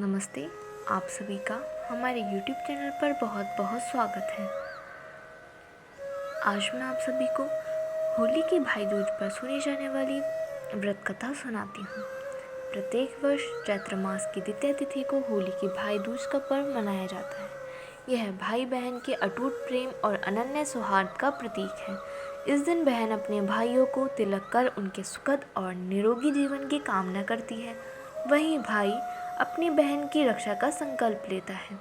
नमस्ते। आप सभी का हमारे YouTube चैनल पर बहुत बहुत स्वागत है। आज मैं आप सभी को होली के भाई दूज पर सुनी जाने वाली व्रत कथा सुनाती हूँ। प्रत्येक वर्ष चैत्र मास की द्वितीय तिथि को होली के भाई दूज का पर्व मनाया जाता है। यह भाई बहन के अटूट प्रेम और अनन्य सौहार्द का प्रतीक है। इस दिन बहन अपने भाइयों को तिलक कर उनके सुखद और निरोगी जीवन की कामना करती है। वहीं भाई अपनी बहन की रक्षा का संकल्प लेता है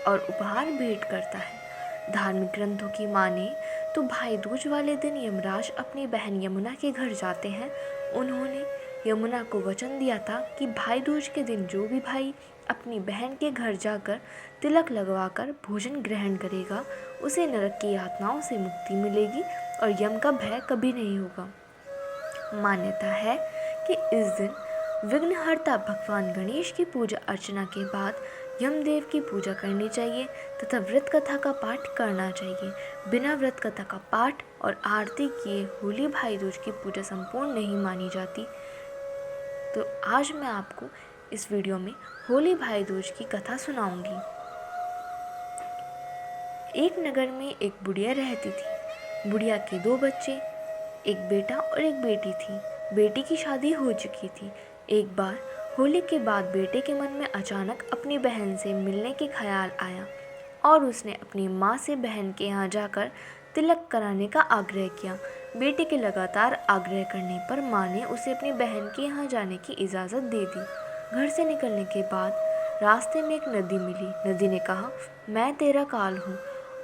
और उपहार भेंट करता है। धार्मिक ग्रंथों की माने तो भाई दूज वाले दिन यमराज अपनी बहन यमुना के घर जाते हैं। उन्होंने यमुना को वचन दिया था कि भाई दूज के दिन जो भी भाई अपनी बहन के घर जाकर तिलक लगवाकर भोजन ग्रहण करेगा, उसे नरक की यातनाओं से मुक्ति मिलेगी और यम का भय कभी नहीं होगा। मान्यता है कि इस दिन विघ्नहर्ता भगवान गणेश की पूजा अर्चना के बाद यमदेव की पूजा करनी चाहिए तथा व्रत कथा का पाठ करना चाहिए। बिना व्रत कथा का पाठ और आरती किए होली भाई दूज की पूजा संपूर्ण नहीं मानी जाती। तो आज मैं आपको इस वीडियो में होली भाई दूज की कथा सुनाऊंगी। एक नगर में एक बुढ़िया रहती थी। बुढ़िया के 2 बच्चे, एक बेटा और एक बेटी थी। बेटी की शादी हो चुकी थी। एक बार होली के बाद बेटे के मन में अचानक अपनी बहन से मिलने के ख्याल आया और उसने अपनी माँ से बहन के यहाँ जाकर तिलक कराने का आग्रह किया। बेटे के लगातार आग्रह करने पर माँ ने उसे अपनी बहन के यहाँ जाने की इजाज़त दे दी। घर से निकलने के बाद रास्ते में एक नदी मिली। नदी ने कहा, मैं तेरा काल हूँ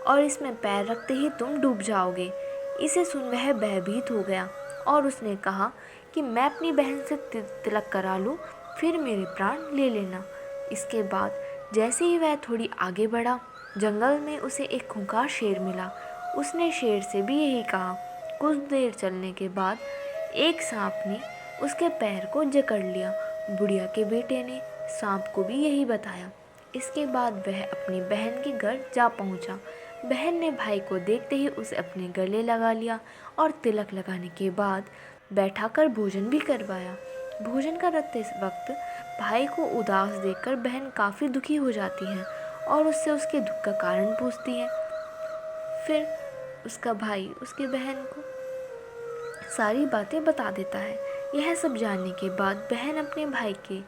और इसमें पैर रखते ही तुम डूब जाओगे। इसे सुन वह भयभीत हो गया और उसने कहा कि मैं अपनी बहन से तिलक करा लूँ, फिर मेरे प्राण ले लेना। इसके बाद जैसे ही वह थोड़ी आगे बढ़ा, जंगल में उसे एक खूंखार शेर मिला। उसने शेर से भी यही कहा। कुछ देर चलने के बाद एक सांप ने उसके पैर को जकड़ लिया। बुढ़िया के बेटे ने सांप को भी यही बताया। इसके बाद वह अपनी बहन के घर जा पहुंचा। बहन ने भाई को देखते ही उसे अपने गले लगा लिया और तिलक लगाने के बाद बैठाकर भोजन भी करवाया। भोजन करते वक्त भाई को उदास देखकर बहन काफ़ी दुखी हो जाती है और उससे उसके दुख का कारण पूछती है। फिर उसका भाई उसकी बहन को सारी बातें बता देता है। यह सब जानने के बाद बहन अपने भाई के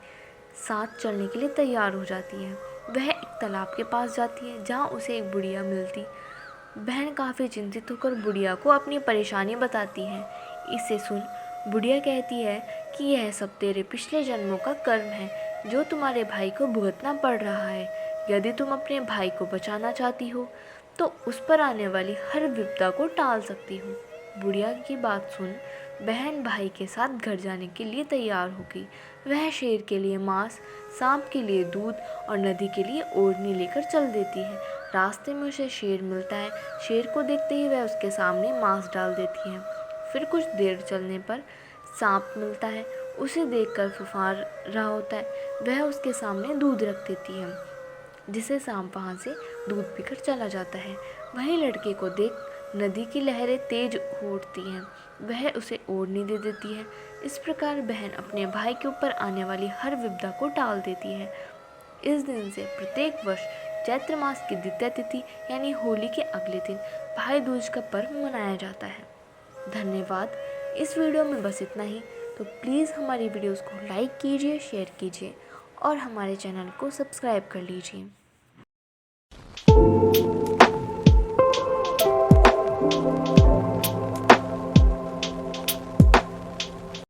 साथ चलने के लिए तैयार हो जाती है। वह एक तालाब के पास जाती है जहाँ उसे एक बुढ़िया मिलती। बहन काफ़ी चिंतित होकर बुढ़िया को अपनी परेशानी बताती है। इसे सुन बुढ़िया कहती है कि यह सब तेरे पिछले जन्मों का कर्म है जो तुम्हारे भाई को भुगतना पड़ रहा है। यदि तुम अपने भाई को बचाना चाहती हो तो उस पर आने वाली हर विपदा को टाल सकती हो। बुढ़िया की बात सुन बहन भाई के साथ घर जाने के लिए तैयार हो गई। वह शेर के लिए मांस, सांप के लिए दूध और नदी के लिए ओढ़नी लेकर चल देती है। रास्ते में उसे शेर मिलता है। शेर को देखते ही वह उसके सामने मांस डाल देती है। फिर कुछ देर चलने पर सांप मिलता है। उसे देखकर फुफार रहा होता है। वह उसके सामने दूध रख देती है, जिसे सांप वहाँ से दूध पीकर चला जाता है। वहीं लड़के को देख नदी की लहरें तेज उठती हैं। वह उसे ओढ़नी दे देती है। इस प्रकार बहन अपने भाई के ऊपर आने वाली हर विपदा को टाल देती है। इस दिन से प्रत्येक वर्ष चैत्र मास की द्वितीय तिथि यानी होली के अगले दिन भाई दूज का पर्व मनाया जाता है। धन्यवाद। इस वीडियो में बस इतना ही। तो प्लीज़ हमारी वीडियोस को लाइक कीजिए, शेयर कीजिए और हमारे चैनल को सब्सक्राइब कर लीजिए।